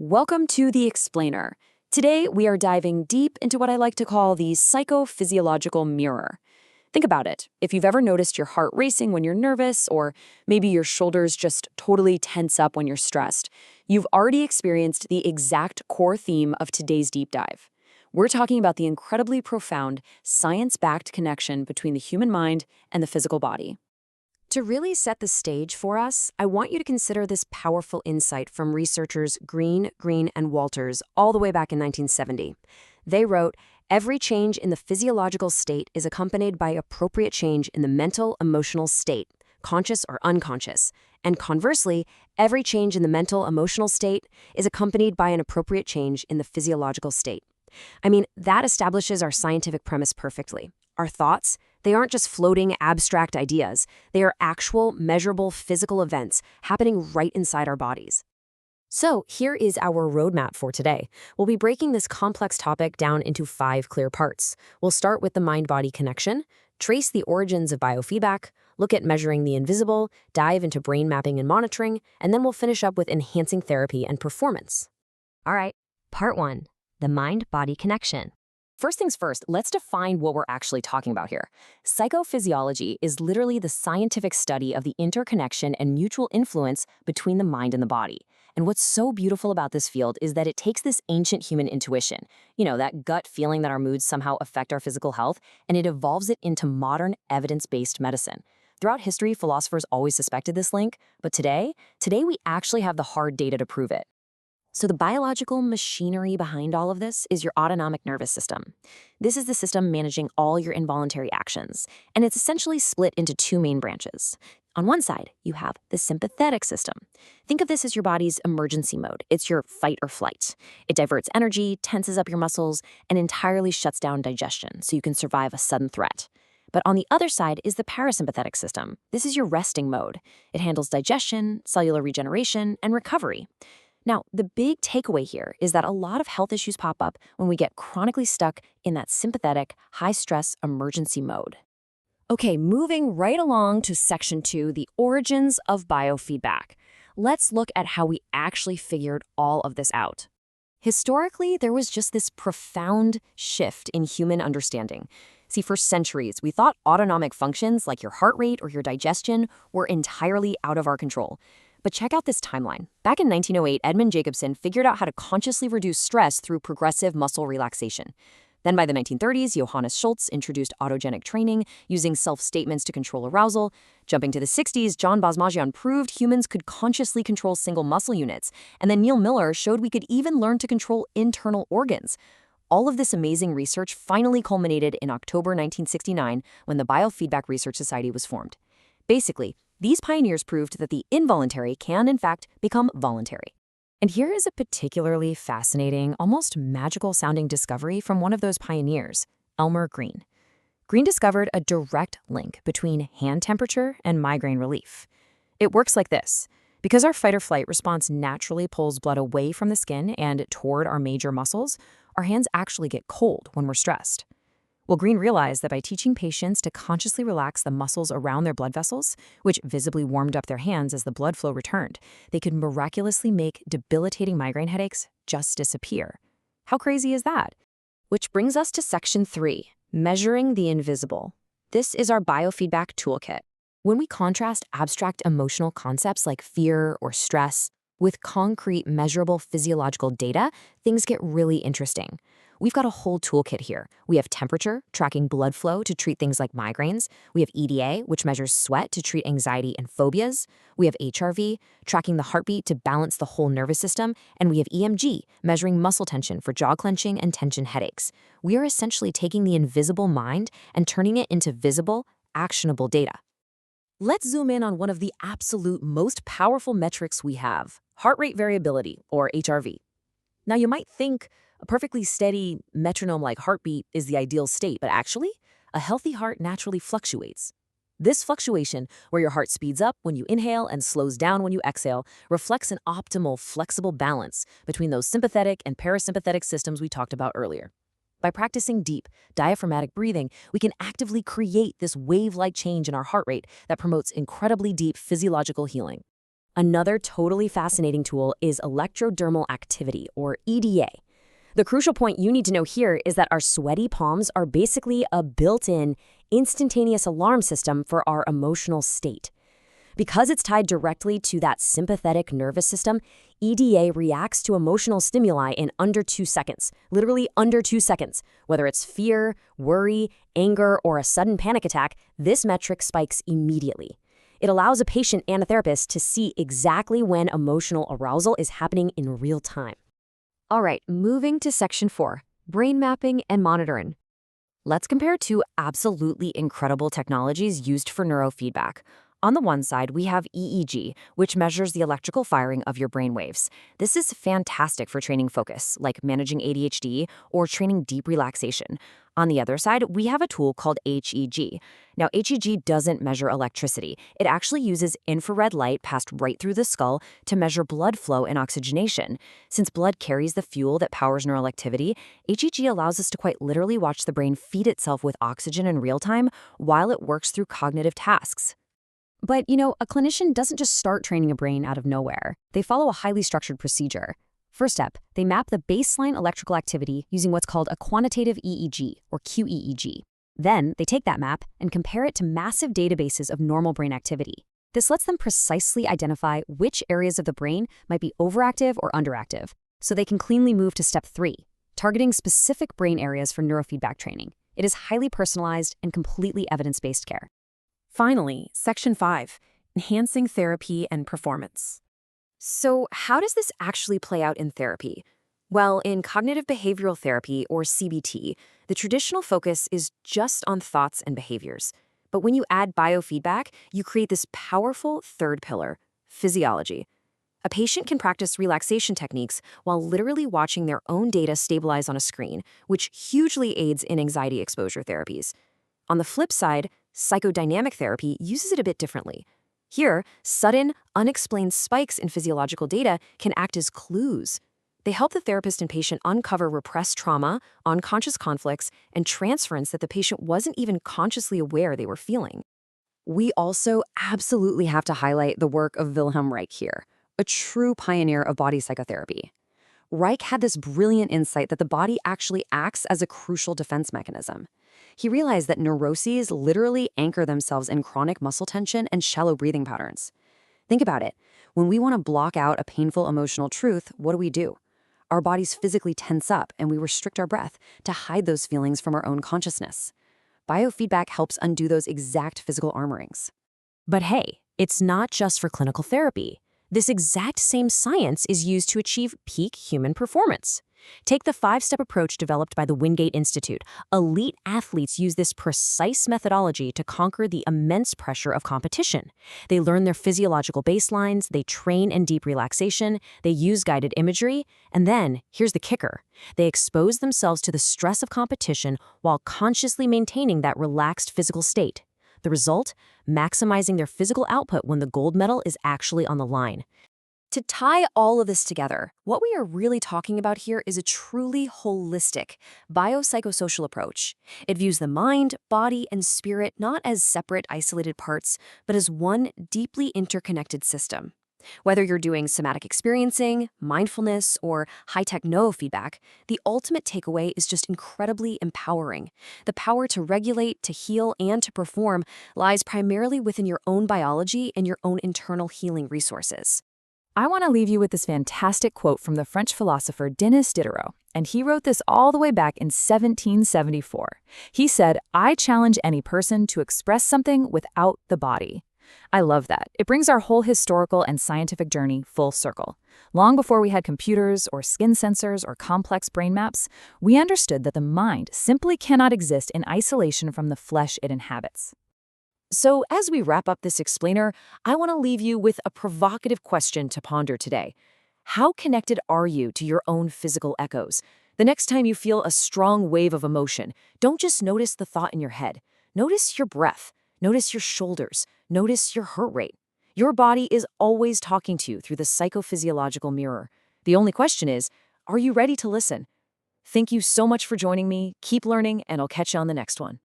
Welcome to The Explainer. Today, we are diving deep into what I like to call the psychophysiological mirror. Think about it. If you've ever noticed your heart racing when you're nervous, or maybe your shoulders just totally tense up when you're stressed, you've already experienced the exact core theme of today's deep dive. We're talking about the incredibly profound, science-backed connection between the human mind and the physical body. To really set the stage for us, I want you to consider this powerful insight from researchers Green, and Walters all the way back in 1970. They wrote, "Every change in the physiological state is accompanied by appropriate change in the mental, emotional state, conscious or unconscious. And conversely, every change in the mental, emotional state is accompanied by an appropriate change in the physiological state." I mean, that establishes our scientific premise perfectly. Our thoughts, they aren't just floating abstract ideas. They are actual, measurable physical events happening right inside our bodies. So here is our roadmap for today. We'll be breaking this complex topic down into 5 clear parts. We'll start with the mind-body connection, trace the origins of biofeedback, look at measuring the invisible, dive into brain mapping and monitoring, and then we'll finish up with enhancing therapy and performance. All right, part 1, the mind-body connection. First things first, let's define what we're actually talking about here. Psychophysiology is literally the scientific study of the interconnection and mutual influence between the mind and the body. And what's so beautiful about this field is that it takes this ancient human intuition, that gut feeling that our moods somehow affect our physical health, and it evolves it into modern evidence-based medicine. Throughout history, philosophers always suspected this link, but today we actually have the hard data to prove it. So the biological machinery behind all of this is your autonomic nervous system. This is the system managing all your involuntary actions, and it's essentially split into 2 main branches. On one side, you have the sympathetic system. Think of this as your body's emergency mode. It's your fight or flight. It diverts energy, tenses up your muscles, and entirely shuts down digestion so you can survive a sudden threat. But on the other side is the parasympathetic system. This is your resting mode. It handles digestion, cellular regeneration, and recovery. Now, the big takeaway here is that a lot of health issues pop up when we get chronically stuck in that sympathetic, high-stress emergency mode. Okay, moving right along to section 2, the origins of biofeedback. Let's look at how we actually figured all of this out. Historically, there was just this profound shift in human understanding. See, for centuries, we thought autonomic functions like your heart rate or your digestion were entirely out of our control. But check out this timeline. Back in 1908, Edmund Jacobson figured out how to consciously reduce stress through progressive muscle relaxation. Then by the 1930s, Johannes Schultz introduced autogenic training using self-statements to control arousal. Jumping to the 60s, John Bosmajian proved humans could consciously control single muscle units. And then Neil Miller showed we could even learn to control internal organs. All of this amazing research finally culminated in October 1969 when the Biofeedback Research Society was formed. Basically, these pioneers proved that the involuntary can, in fact, become voluntary. And here is a particularly fascinating, almost magical-sounding discovery from one of those pioneers, Elmer Green. Green discovered a direct link between hand temperature and migraine relief. It works like this. Because our fight-or-flight response naturally pulls blood away from the skin and toward our major muscles, our hands actually get cold when we're stressed. Well, Green realized that by teaching patients to consciously relax the muscles around their blood vessels, which visibly warmed up their hands as the blood flow returned, they could miraculously make debilitating migraine headaches just disappear. How crazy is that? Which brings us to section 3, measuring the invisible. This is our biofeedback toolkit. When we contrast abstract emotional concepts like fear or stress with concrete, measurable physiological data, things get really interesting. We've got a whole toolkit here. We have temperature, tracking blood flow to treat things like migraines. We have EDA, which measures sweat to treat anxiety and phobias. We have HRV, tracking the heartbeat to balance the whole nervous system. And we have EMG, measuring muscle tension for jaw clenching and tension headaches. We are essentially taking the invisible mind and turning it into visible, actionable data. Let's zoom in on one of the absolute most powerful metrics we have, heart rate variability, or HRV. Now, you might think a perfectly steady, metronome-like heartbeat is the ideal state, but actually, a healthy heart naturally fluctuates. This fluctuation, where your heart speeds up when you inhale and slows down when you exhale, reflects an optimal, flexible balance between those sympathetic and parasympathetic systems we talked about earlier. By practicing deep, diaphragmatic breathing, we can actively create this wave-like change in our heart rate that promotes incredibly deep physiological healing. Another totally fascinating tool is electrodermal activity, or EDA. The crucial point you need to know here is that our sweaty palms are basically a built-in, instantaneous alarm system for our emotional state. Because it's tied directly to that sympathetic nervous system, EDA reacts to emotional stimuli in under 2 seconds, literally under 2 seconds. Whether it's fear, worry, anger, or a sudden panic attack, this metric spikes immediately. It allows a patient and a therapist to see exactly when emotional arousal is happening in real time. All right, moving to section 4, brain mapping and monitoring. Let's compare two absolutely incredible technologies used for neurofeedback. On the one side, we have EEG, which measures the electrical firing of your brain waves. This is fantastic for training focus, like managing ADHD or training deep relaxation. On the other side, we have a tool called HEG. Now, HEG doesn't measure electricity. It actually uses infrared light passed right through the skull to measure blood flow and oxygenation. Since blood carries the fuel that powers neural activity, HEG allows us to quite literally watch the brain feed itself with oxygen in real time while it works through cognitive tasks. But, a clinician doesn't just start training a brain out of nowhere. They follow a highly structured procedure. First step, they map the baseline electrical activity using what's called a quantitative EEG, or QEEG. Then, they take that map and compare it to massive databases of normal brain activity. This lets them precisely identify which areas of the brain might be overactive or underactive, so they can cleanly move to step 3, targeting specific brain areas for neurofeedback training. It is highly personalized and completely evidence-based care. Finally, section 5, enhancing therapy and performance. So how does this actually play out in therapy? Well, in cognitive behavioral therapy, or CBT, the traditional focus is just on thoughts and behaviors. But when you add biofeedback, you create this powerful third pillar, physiology. A patient can practice relaxation techniques while literally watching their own data stabilize on a screen, which hugely aids in anxiety exposure therapies. On the flip side, psychodynamic therapy uses it a bit differently. Here, sudden, unexplained spikes in physiological data can act as clues. They help the therapist and patient uncover repressed trauma, unconscious conflicts, and transference that the patient wasn't even consciously aware they were feeling. We also absolutely have to highlight the work of Wilhelm Reich here, a true pioneer of body psychotherapy. Reich had this brilliant insight that the body actually acts as a crucial defense mechanism. He realized that neuroses literally anchor themselves in chronic muscle tension and shallow breathing patterns. Think about it. When we want to block out a painful emotional truth, what do? Our bodies physically tense up and we restrict our breath to hide those feelings from our own consciousness. Biofeedback helps undo those exact physical armorings. But hey, it's not just for clinical therapy. This exact same science is used to achieve peak human performance. Take the 5-step approach developed by the Wingate Institute. Elite athletes use this precise methodology to conquer the immense pressure of competition. They learn their physiological baselines, they train in deep relaxation, they use guided imagery, and then, here's the kicker, they expose themselves to the stress of competition while consciously maintaining that relaxed physical state. The result? Maximizing their physical output when the gold medal is actually on the line. To tie all of this together, what we are really talking about here is a truly holistic biopsychosocial approach. It views the mind, body, and spirit not as separate, isolated parts, but as one deeply interconnected system. Whether you're doing somatic experiencing, mindfulness, or high-tech neurofeedback, the ultimate takeaway is just incredibly empowering. The power to regulate, to heal, and to perform lies primarily within your own biology and your own internal healing resources. I want to leave you with this fantastic quote from the French philosopher Denis Diderot, and he wrote this all the way back in 1774. He said, "I challenge any person to express something without the body." I love that. It brings our whole historical and scientific journey full circle. Long before we had computers or skin sensors or complex brain maps, we understood that the mind simply cannot exist in isolation from the flesh it inhabits. So as we wrap up this explainer, I want to leave you with a provocative question to ponder today. How connected are you to your own physical echoes? The next time you feel a strong wave of emotion, don't just notice the thought in your head. Notice your breath. Notice your shoulders. Notice your heart rate. Your body is always talking to you through the psychophysiological mirror. The only question is, are you ready to listen? Thank you so much for joining me. Keep learning, and I'll catch you on the next one.